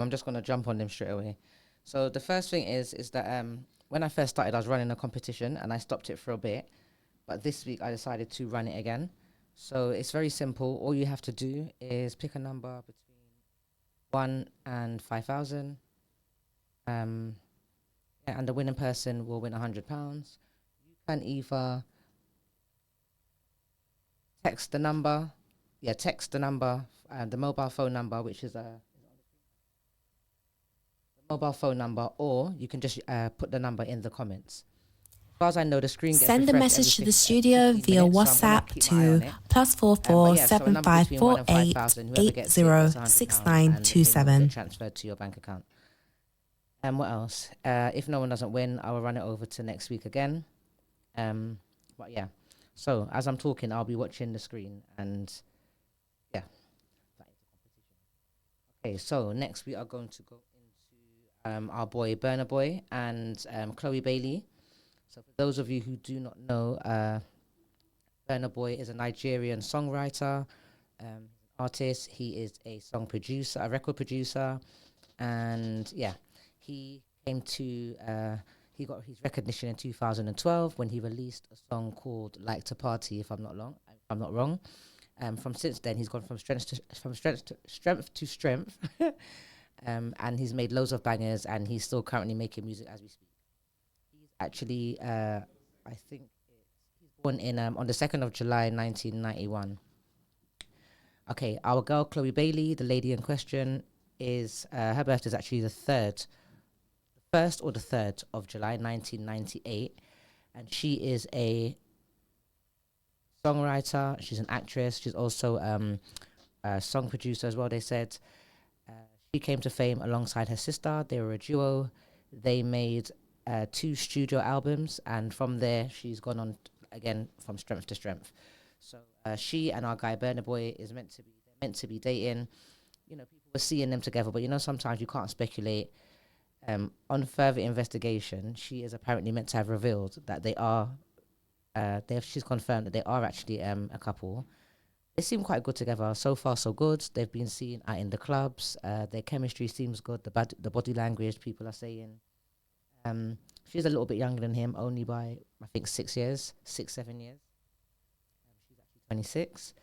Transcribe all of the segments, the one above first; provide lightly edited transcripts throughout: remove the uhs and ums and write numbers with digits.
I'm just gonna jump on them straight away. So the first thing is that when I first started, I was running a competition and I stopped it for a bit, but this week I decided to run it again. So it's very simple. All you have to do is pick a number between 1 and 5,000. Um, yeah, and the winning person will win £100. You can either text the number, text the number, the mobile phone number, which is a mobile phone number, or you can just put the number in the comments. As far as I know, the screen gets Send a refreshed message to every the studio 15 via minutes, so I'm gonna WhatsApp keep my eye on to it. +44 So a number between 1 and 7548 5,000, whoever gets it gets £100, and the payment will get transferred to your bank account. And what else? If no one doesn't win, I will run it over to next week again. But yeah, so as I'm talking, I'll be watching the screen, and yeah. Okay, so next we are going to go into our boy Burna Boy and Chloe Bailey. So for those of you who do not know, Burna Boy is a Nigerian songwriter, artist. He is a song producer, a record producer, and yeah, he came to he got his recognition in 2012 when he released a song called "Like to Party." If I'm not wrong. From since then, he's gone from strength to strength, and he's made loads of bangers, and he's still currently making music as we speak. He's actually, I think, he's born in on the 2nd of July, 1991. Okay, our girl Chloe Bailey, the lady in question, is her birthday is actually the 1st or the 3rd of July, 1998, and she is a songwriter. She's an actress. She's also a song producer as well. They said she came to fame alongside her sister. They were a duo. They made 2 studio albums, and from there she's gone on again from strength to strength. So she and our guy Burna Boy is meant to be dating. You know, people were seeing them together, but you know sometimes you can't speculate. On further investigation, she is apparently meant to have revealed that they are. She's confirmed that they are actually a couple. They seem quite good together. So far, so good. They've been seen out in the clubs. Their chemistry seems good. The body language, people are saying. She's a little bit younger than him, only by I think 6 years, 6-7 years. She's actually 26.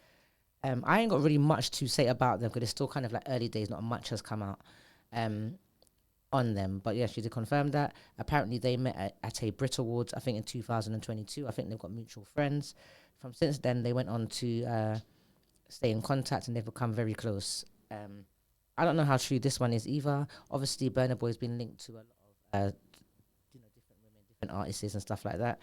I ain't got really much to say about them because it's still kind of like early days. Not much has come out on them, but yeah, she did confirm that. Apparently, they met at a Brit Awards, I think in 2022. I think they've got mutual friends. From since then, they went on to stay in contact, and they've become very close. I don't know how true this one is either. Obviously, Burna Boy's been linked to a lot of different women, different artists and stuff like that.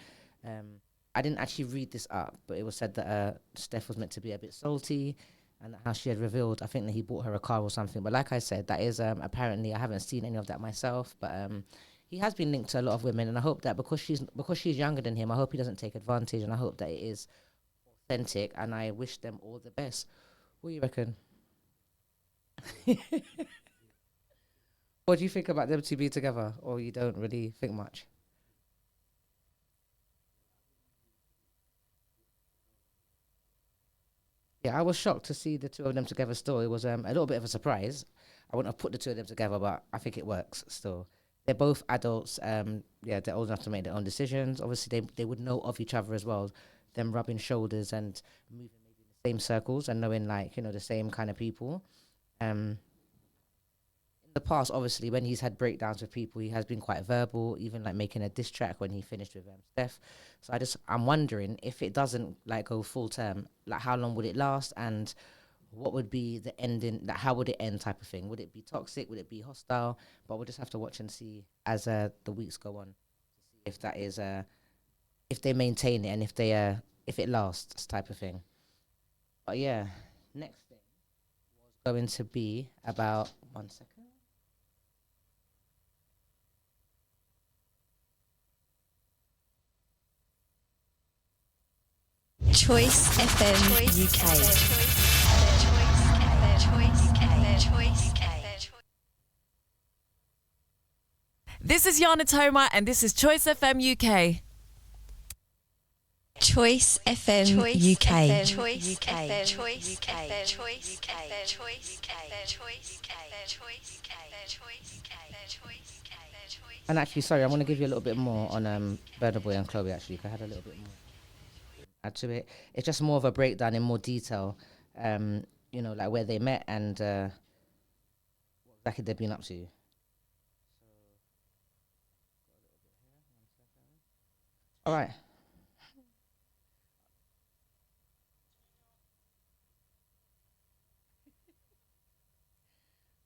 I didn't actually read this up, but it was said that Steph was meant to be a bit salty, and how she had revealed, I think that he bought her a car or something. But like I said, that is apparently, I haven't seen any of that myself, but he has been linked to a lot of women, and I hope that because she's younger than him, I hope he doesn't take advantage, and I hope that it is authentic, and I wish them all the best. What do you reckon? What do you think about them to be together, or you don't really think much? Yeah, I was shocked to see the two of them together still. It was a little bit of a surprise. I wouldn't have put the two of them together, but I think it works still. They're both adults. Yeah, they're old enough to make their own decisions. Obviously, they would know of each other as well. Them rubbing shoulders and moving maybe in the same circles and knowing like the same kind of people. Um, in the past, obviously, when he's had breakdowns with people, he has been quite verbal, even like making a diss track when he finished with Steph. So I'm wondering if it doesn't like go full term, like how long would it last, and what would be the ending? Like how would it end, type of thing? Would it be toxic? Would it be hostile? But we'll just have to watch and see as the weeks go on, if that is if they maintain it and if it lasts, type of thing. But yeah, next thing was going to be about 1 second. Choice FM UK. This is Yana Toma, and this is Choice FM UK. Choice FM UK. Choice FM, Choice FM, Choice FM, Choice FM, Choice FM, Choice FM, Choice FM, Choice FM, Choice. And actually, sorry, I want to give you a little bit more on Burna Boy and Chloe. Actually, 'cause I had a little bit more add to it. It's just more of a breakdown in more detail. You know, like where they met and what exactly they've been up to. All right.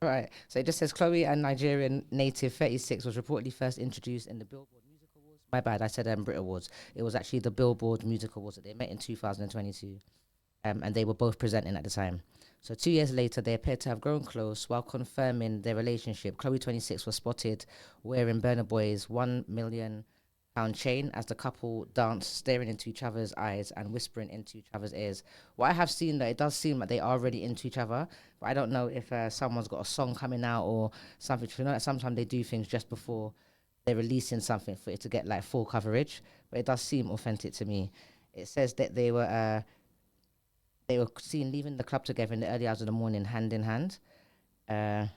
Right. So it just says Chloe and Nigerian native 36 was reportedly first introduced in the Billboard Music Awards. My bad, I said Brit Awards. It was actually the Billboard Music Awards that they met in 2022. And they were both presenting at the time. So 2 years later, they appeared to have grown close while confirming their relationship. Chloe 26 was spotted wearing Burna Boy's £1 million chain as the couple danced, staring into each other's eyes and whispering into each other's ears. What I have seen, that it does seem like they are really into each other, but I don't know if someone's got a song coming out or something. You know, like sometimes they do things just before they're releasing something for it to get like full coverage, but it does seem authentic to me. It says that they were seen leaving the club together in the early hours of the morning, hand in hand. It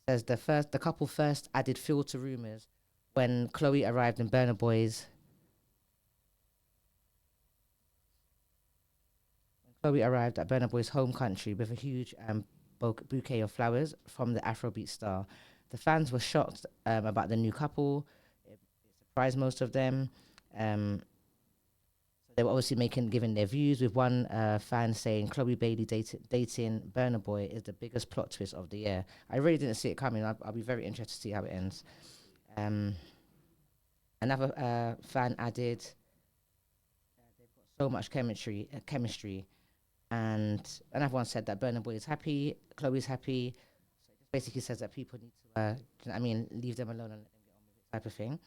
says the couple first added fuel to rumors when Chloe arrived in Burna Boy's. Chloe arrived at Burna Boy's home country with a huge bouquet of flowers from the Afrobeat star. The fans were shocked about the new couple. It surprised most of them. They were obviously giving their views, with one fan saying Chloe Bailey dating Burna Boy is the biggest plot twist of the year. I really didn't see it coming. I'll be very interested to see how it ends. Another fan added, they've got so much chemistry, and another one said that Burna Boy is happy, Chloe's happy. So it just basically says that people need to, leave them alone and let them get on with it, type of thing.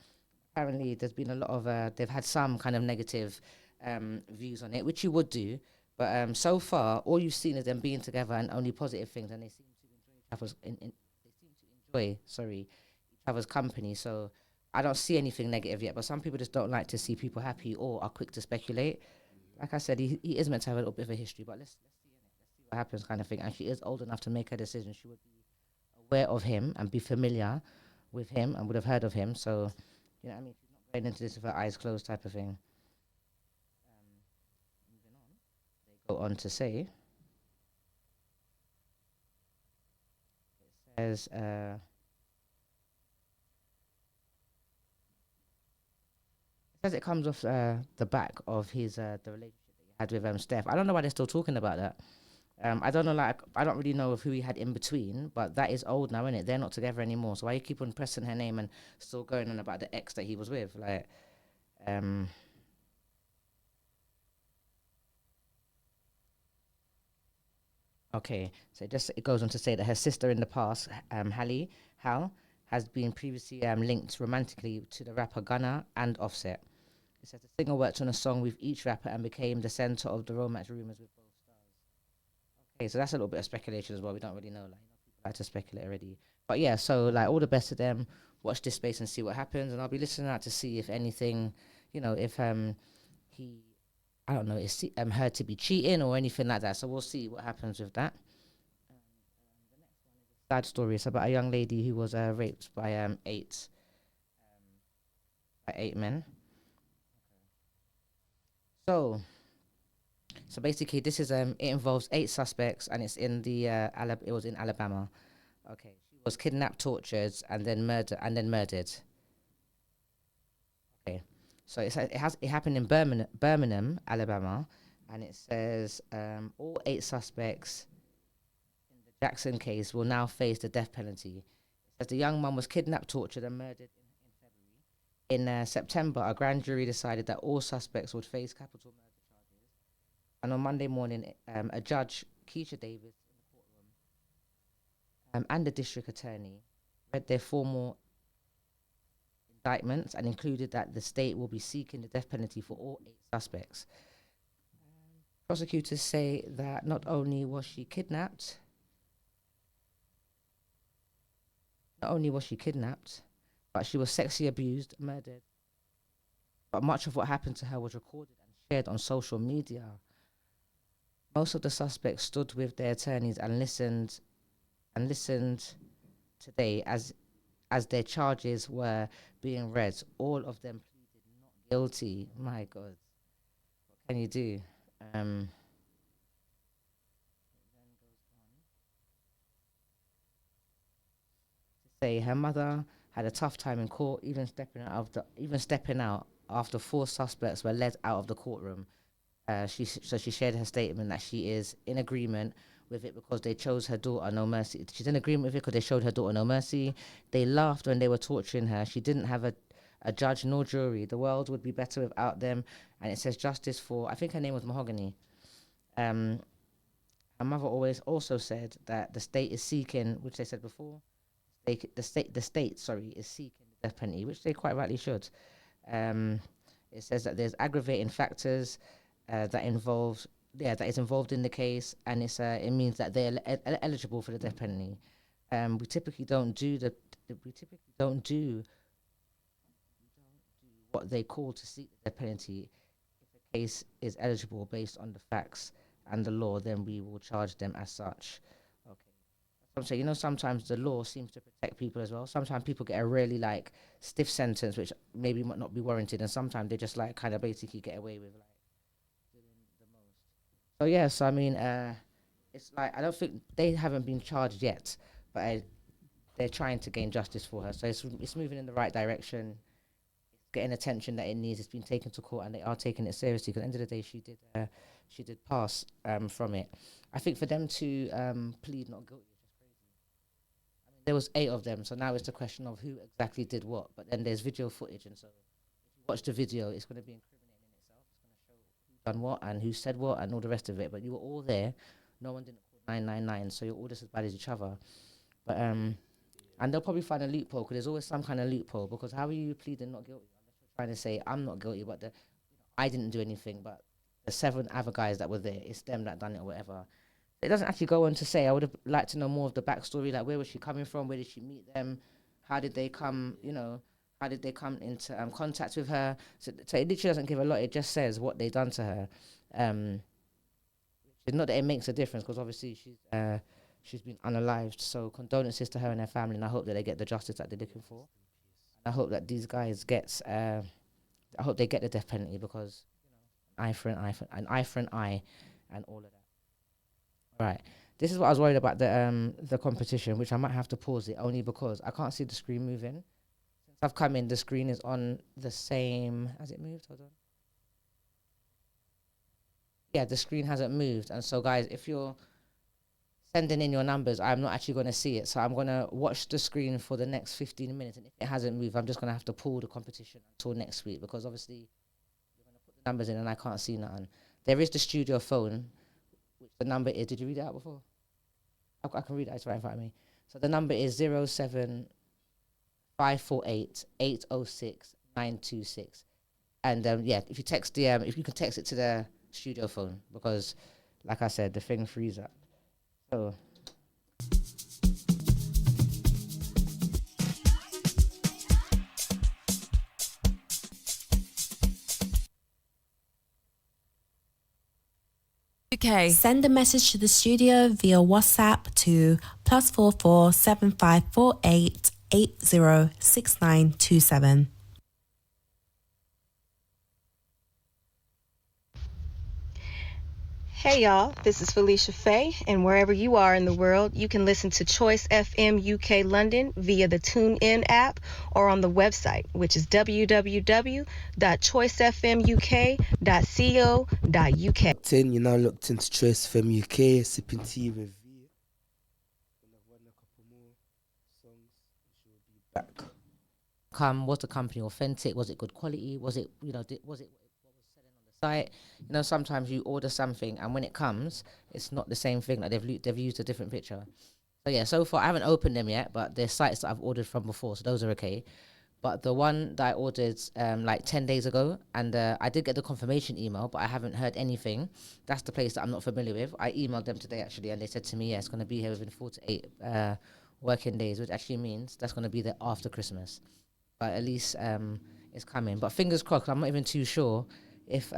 Apparently, there's been a lot of, they've had some kind of negative views on it, which you would do, but so far all you've seen is them being together and only positive things, and they seem to enjoy each other's each other's company. So I don't see anything negative yet, but some people just don't like to see people happy or are quick to speculate. Like I said, he is meant to have a little bit of a history, but let's see what happens, kind of thing. And she is old enough to make her decision. She would be aware of him and be familiar with him and would have heard of him. So, you know what I mean? She's not going into this with her eyes closed, type of thing. Moving on, they go on to say, it says, it comes off the back of his the relationship that he had with Steph. I don't know why they're still talking about that. I don't know, like, I don't really know of who he had in between, but that is old now, isn't it? They're not together anymore. So why you keep on pressing her name and still going on about the ex that he was with? Like, okay. So it goes on to say that her sister in the past, Hal, has been previously linked romantically to the rapper Gunna and Offset. It says the singer worked on a song with each rapper and became the center of the romance rumors with both stars. Okay, so that's a little bit of speculation as well. We don't really know. Like, people like to speculate already. But yeah, so like all the best to them. Watch this space and see what happens. And I'll be listening out to see if anything, if he, I don't know, is heard to be cheating or anything like that. So we'll see what happens with that. The next one is a sad story. It's about a young lady who was raped by eight men. So basically, this is it involves 8 suspects, and it's in the it was in Alabama. Okay, she was kidnapped, tortured, and then murdered. Okay, so it happened in Birmingham, Alabama, and it says all 8 suspects in the Jackson case will now face the death penalty. It says the young mum was kidnapped, tortured, and murdered in February. In September, a grand jury decided that all suspects would face capital murder charges. And on Monday morning, a judge, Keisha Davis, in the courtroom, and the district attorney read their formal indictments and included that the state will be seeking the death penalty for all 8 suspects. Prosecutors say that not only was she kidnapped, but she was sexually abused, murdered, but much of what happened to her was recorded and shared on social media. Most of the suspects stood with their attorneys and listened today as their charges were being read. All of them pleaded not guilty. My God, what can you do? Um, say her mother had a tough time in court, even stepping out after four suspects were led out of the courtroom. She shared her statement that she is in agreement with it because they chose her daughter no mercy. She's in agreement with it because they showed her daughter no mercy. They laughed when they were torturing her. She didn't have a judge nor jury. The world would be better without them. And it says justice for, I think her name was Mahogany. Um, her mother always also said that the state is seeking, which they said before, the state, sorry, is seeking the death penalty, which they quite rightly should. Um, it says that there's aggravating factors that involve, that is involved in the case, and it means that they're eligible for the death penalty. We typically don't do we typically don't do what they call to seek the death penalty. If a case is eligible based on the facts and the law, then we will charge them as such. Okay. I'm saying, sometimes the law seems to protect people as well. Sometimes people get a really like stiff sentence, which maybe might not be warranted, and sometimes they just like kind of basically get away with like doing the most. So yes, I mean, it's like I don't think they haven't been charged yet, but they're trying to gain justice for her. So it's moving in the right direction. It's getting attention that it needs. It's been taken to court, and they are taking it seriously. Because at the end of the day, she did pass from it. I think for them to plead not guilty, there was 8 of them, so now it's the question of who exactly did what. But then there's video footage, and so if you watch the video, it's going to be incriminating in itself. It's going to show who done what and who said what and all the rest of it. But you were all there. No one didn't call 999, so you're all just as bad as each other. But and they'll probably find a loophole because there's always some kind of loophole. Because how are you pleading not guilty unless you're trying to say I'm not guilty, but I didn't do anything, but the 7 other guys that were there, it's them that done it or whatever. It doesn't actually go on to say. I would have liked to know more of the backstory, like where was she coming from, where did she meet them, how did they come, how did they come into contact with her. So it literally doesn't give a lot. It just says what they done to her. It's not that it makes a difference because obviously she's been unalived. So condolences to her and her family, and I hope that they get the justice that they're looking for. And I hope that these guys I hope they get the death penalty because eye for an eye for an eye, and all of that. Right. This is what I was worried about the competition, which I might have to pause it only because I can't see the screen moving. Since I've come in, the screen is on the same. Has it moved? Hold on. Yeah, the screen hasn't moved, and so guys, if you're sending in your numbers, I'm not actually going to see it. So I'm going to watch the screen for the next 15 minutes, and if it hasn't moved, I'm just going to have to pull the competition until next week because obviously you're going to put the numbers in and I can't see nothing. There is the studio phone. Which the number is, did you read it out before? I can read it, it's right in front of me. So the number is 07548 806 926. And if you text if you can text it to the studio phone because, like I said, the thing frees up. So. UK. Send a message to the studio via WhatsApp to +44 7548 806927. Hey y'all, this is Felicia Faye, and wherever you are in the world, you can listen to Choice FMUK London via the TuneIn app or on the website, which is www.choicefmuk.co.uk. You're now looked into Choice FMUK, Sipping Tea With Vee. I've won a couple more songs, which will be back. Was the company authentic? Was it good quality? Was it, was it what was selling on the site? Sometimes you order something and when it comes, it's not the same thing. Like they've used a different picture. So yeah, so far I haven't opened them yet, but they're sites that I've ordered from before, so those are okay. But the one that I ordered like 10 days ago, and I did get the confirmation email, but I haven't heard anything. That's the place that I'm not familiar with. I emailed them today actually, and they said to me, yeah, it's going to be here within 4 to 8 working days, which actually means that's going to be there after Christmas. But at least it's coming. But fingers crossed, I'm not even too sure if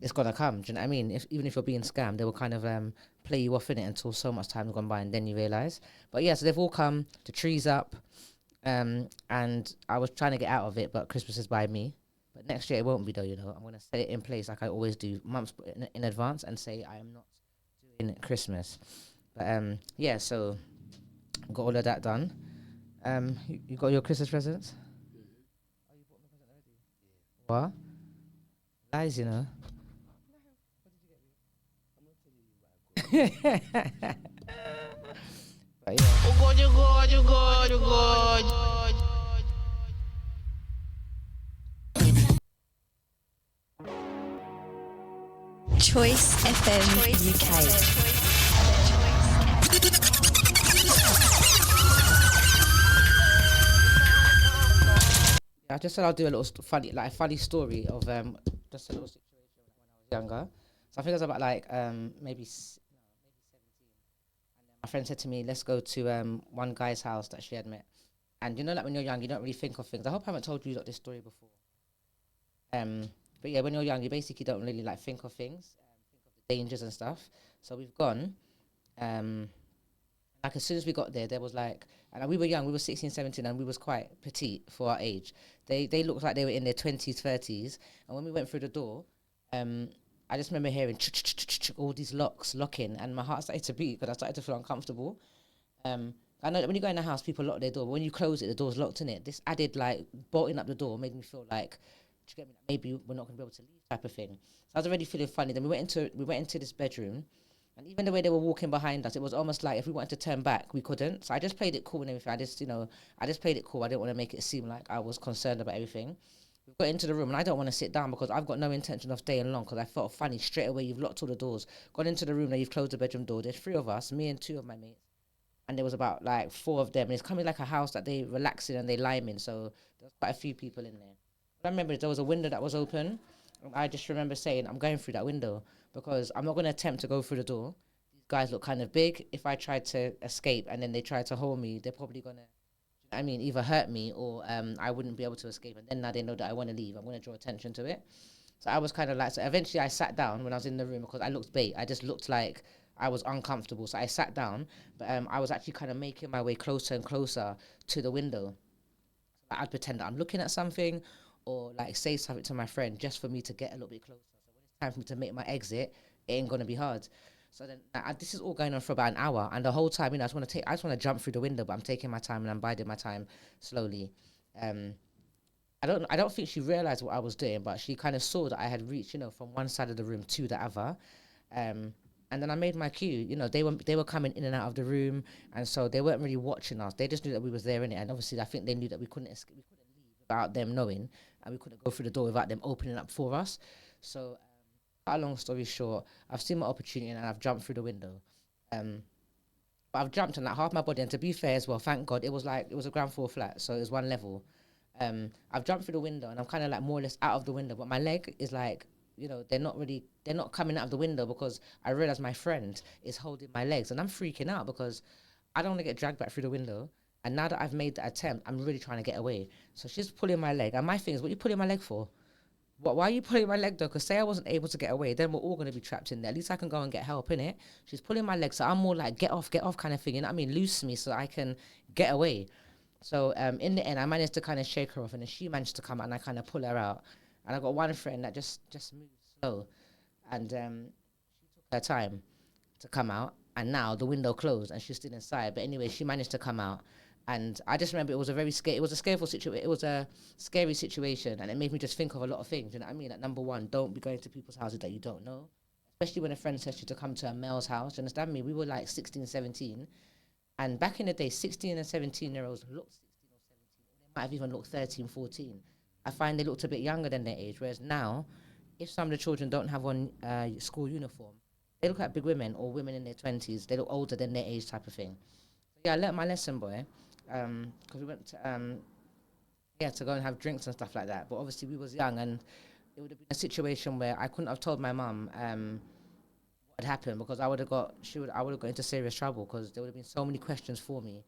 it's gonna come. Do you know what I mean? If even if you're being scammed, they will kind of play you off in it until so much time's gone by, and then you realize. But yeah, so they've all come. The tree's up, and I was trying to get out of it, but Christmas is by me. But next year it won't be though. You know, I'm gonna set it in place like I always do, months in advance, and say I am not doing Christmas. But yeah, so got all of that done. You got your Christmas presents? What? Lies, you know. But yeah. Choice FM UK. I just said I'll do a little funny story of just a little situation when I was younger. So I think it was about like maybe 17. And then my friend said to me, "Let's go to one guy's house that she had met." And you know, like when you're young, you don't really think of things. I hope I haven't told you this story before. But yeah, when you're young, you basically don't really like think of things, think of the dangers and stuff. So we've gone. Like as soon as we got there, there was like, and we were young, we were 16, 17, and we was quite petite for our age. They looked like they were in their 20s, 30s. And when we went through the door, I just remember hearing all these locks locking, and my heart started to beat because I started to feel uncomfortable. I know that when you go in the house, people lock their door, but when you close it, the door's locked in it. This added like bolting up the door made me feel like, do you get me? Maybe we're not gonna be able to leave, type of thing. So I was already feeling funny. Then we went into this bedroom. And even the way they were walking behind us, it was almost like if we wanted to turn back, we couldn't. So I just played it cool and everything. I just played it cool. I didn't want to make it seem like I was concerned about everything. We got into the room and I don't want to sit down because I've got no intention of staying long because I felt funny straight away. You've locked all the doors. Got into the room, now you've closed the bedroom door. There's 3 of us, me and 2 of my mates. And there was about like 4 of them. And it's coming like a house that they relax in and they lime in. So there's quite a few people in there. But I remember there was a window that was open. I just remember saying, I'm going through that window because I'm not going to attempt to go through the door. Guys look kind of big. If I tried to escape and then they tried to hold me, they're probably gonna, either hurt me or I wouldn't be able to escape. And then now they know that I want to leave. I'm gonna draw attention to it. So I was kind of like, so eventually I sat down when I was in the room because I looked bait. I just looked like I was uncomfortable. So I sat down, but I was actually kind of making my way closer and closer to the window. I'd pretend that I'm looking at something or like say something to my friend just for me to get a little bit closer. So when it's time for me to make my exit, it ain't gonna be hard. So then this is all going on for about an hour, and the whole time, I just want to jump through the window, but I'm taking my time and I'm biding my time slowly. I don't think she realized what I was doing, but she kind of saw that I had reached, from one side of the room to the other. And then I made my cue. They were coming in and out of the room, and so they weren't really watching us. They just knew that we was there in it, and obviously I think they knew that we couldn't escape, we couldn't leave without them knowing, and we couldn't go through the door without them opening up for us. So. A long story short, I've seen my opportunity and I've jumped through the window. But I've jumped on like half my body, and to be fair as well, thank God, it was a ground floor flat, so it was one level. I've jumped through the window and I'm kind of like more or less out of the window, but my leg is like, they're not coming out of the window because I realize my friend is holding my legs and I'm freaking out because I don't want to get dragged back through the window. And now that I've made the attempt, I'm really trying to get away. So she's pulling my leg, and my thing is, what are you pulling my leg for? Why are you pulling my leg though? Because say I wasn't able to get away, then we're all going to be trapped in there. At least I can go and get help, innit? She's pulling my leg, so I'm more like, get off kind of thing. You know what I mean? Loose me so I can get away. So in the end, I managed to kind of shake her off, and then she managed to come out, and I kind of pull her out. And I got one friend that just moved slow, and she took her time to come out. And now the window closed, and she's still inside. But anyway, she managed to come out. And I just remember it was a scary situation, and it made me just think of a lot of things. You know what I mean? Like, number one, don't be going to people's houses that you don't know, especially when a friend says you to come to a male's house. You understand me? We were like 16, 17, and back in the day, 16 and 17-year-olds looked 16 or 17. They might have even looked 13, 14. I find they looked a bit younger than their age, whereas now, if some of the children don't have on school uniform, they look like big women or women in their 20s. They look older than their age, type of thing. So yeah, I learnt my lesson, boy. Because we went to go and have drinks and stuff like that. But obviously we was young, and it would have been a situation where I couldn't have told my mum what had happened, because I would have got into serious trouble, because there would have been so many questions for me.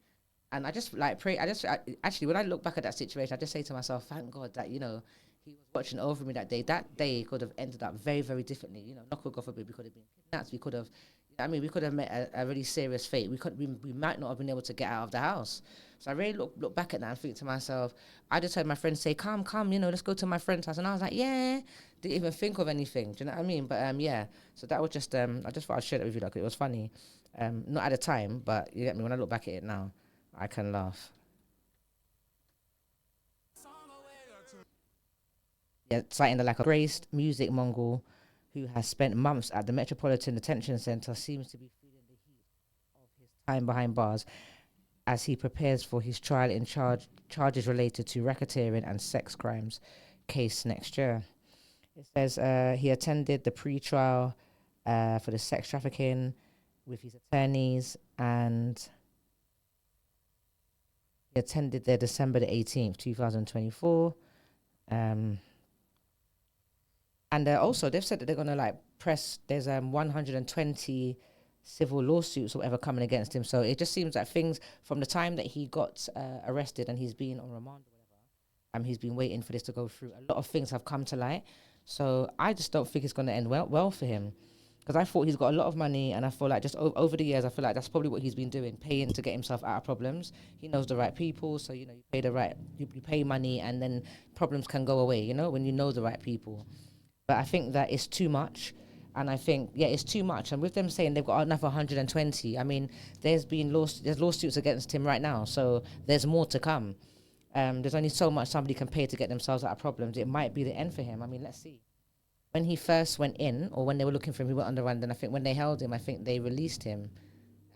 And I just like pray. Actually, when I look back at that situation, I just say to myself, thank God that, you know, he was watching over me that day. That day could have ended up very, very differently. You know, not God forbid, we could have been kidnapped. We could have, I mean, we could have met a really serious fate. We might not have been able to get out of the house. So I really look back at that and think to myself, I just heard my friend say, come, you know, let's go to my friend's house. And I was like, yeah, didn't even think of anything. Do you know what I mean? But yeah, so that was just, I just thought I'd share that with you. Like, it was funny. Not at the time, but you get me, when I look back at it now, I can laugh. Yeah, citing the lack of graced music Mongol who has spent months at the Metropolitan Detention Centre seems to be feeling the heat of his time behind bars as he prepares for his trial in charges related to racketeering and sex crimes case next year. It says he attended the pre-trial for the sex trafficking with his attorneys, and he attended there December the 18th, 2024. And also, they've said that they're going to like press, there's 120 civil lawsuits or whatever coming against him. So it just seems like things from the time that he got arrested and he's been on remand or whatever, he's been waiting for this to go through. A lot of things have come to light. So I just don't think it's going to end well for him. Because I thought he's got a lot of money, and I feel like just over the years, I feel like that's probably what he's been doing, paying to get himself out of problems. He knows the right people, so, you know, you pay money, and then problems can go away, you know, when you know the right people. But I think that it's too much, and I think, yeah, it's too much. And with them saying they've got another 120, I mean, there's lawsuits against him right now, so there's more to come. There's only so much somebody can pay to get themselves out of problems. It might be the end for him. I mean, let's see. When he first went in, or when they were looking for him, he went on the run. Then I think when they held him, I think they released him.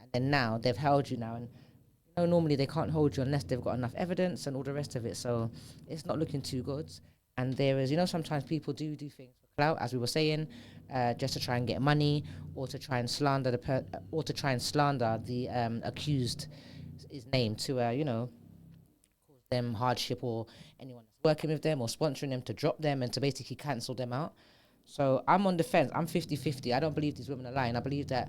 And then now they've held you now. And, you know, normally they can't hold you unless they've got enough evidence and all the rest of it. So it's not looking too good. And there is, you know, sometimes people do things for clout, as we were saying, just to try and get money, or to try and slander the accused, his name, to you know, cause them hardship, or anyone that's working with them or sponsoring them to drop them and to basically cancel them out. So I'm on the fence. I'm 50-50. I don't believe these women are lying. I believe the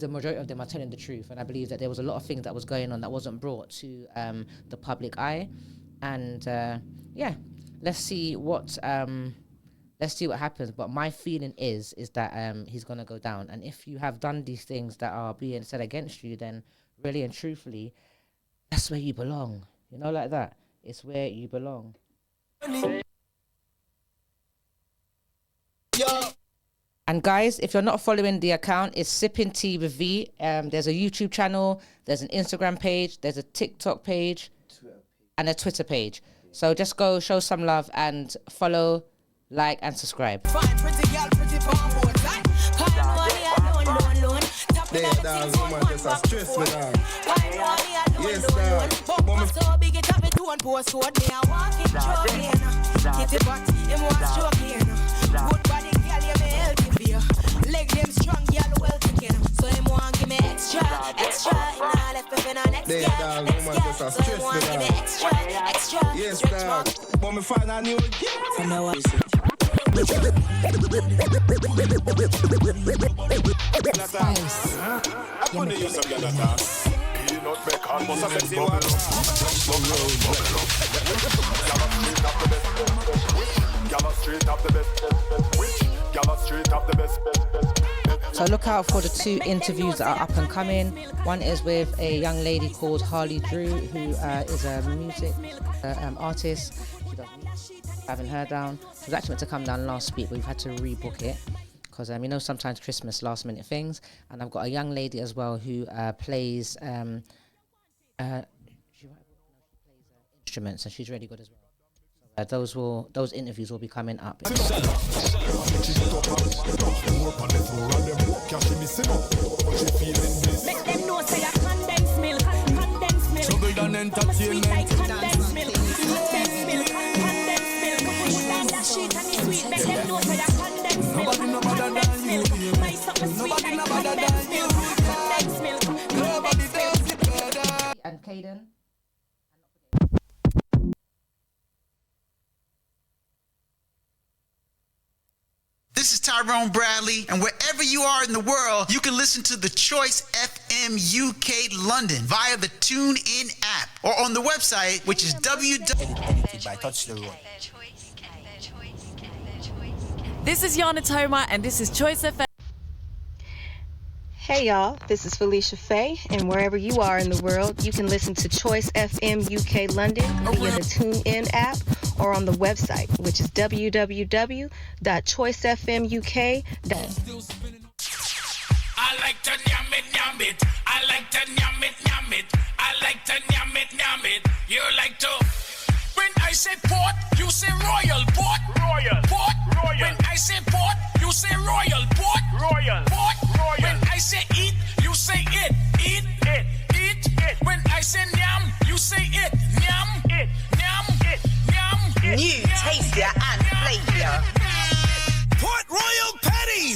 majority of them are telling the truth, and I believe that there was a lot of things that was going on that wasn't brought to the public eye. And yeah, let's see what happens. But my feeling is that he's gonna go down. And if you have done these things that are being said against you, then really and truthfully, that's where you belong. You know, like that. It's where you belong. And guys, if you're not following the account, it's Sipping Tea with Vee. There's a YouTube channel, there's an Instagram page, there's a TikTok page, and a Twitter page. So just go show some love and follow, like, and subscribe. Leg them strong, girl, well taken. So him want give me extra. Nah, left me for the next girl. So him want give me extra. Yes, dog. When me find a new from the what? Spice. I put the use of the dance. Peanut bacon, must have sexy one. Street up the best. So look out for the 2 interviews that are up and coming. One is with a young lady called Harley Drew, who is a music artist. She does music. I haven't heard down. She was actually meant to come down last week, but we've had to rebook it because you know, sometimes Christmas last minute things. And I've got a young lady as well who plays instruments, and she's really good as well. Those interviews will be coming up. Make them know say a condensed milk. So good and entertainment. Condensed milk. Push down that shit and it's sweet. Make them know say a condensed milk. Condensed milk. My something sweet like condensed milk. Condensed milk. Nobody does it better. And Caden. This is Tyrone Bradley, and wherever you are in the world, you can listen to the Choice FM UK London via the TuneIn app or on the website, which is Edited by Touch the Road. This is Yana Toma, and this is Choice FM. Hey y'all, this is Felicia Faye, and wherever you are in the world, you can listen to Choice FM UK London via the TuneIn app or on the website, which is www.choicefmuk.com. I like to nyam it. I like to nyam it. I like to nyam it. You like to. When I say port, you say royal port. Port. When I say port, you say royal port. Port. When I say eat, you say it. Eat. When I say nyam, you say it. Nyam. Nyam. New, tastier and flavor. Port royal patties.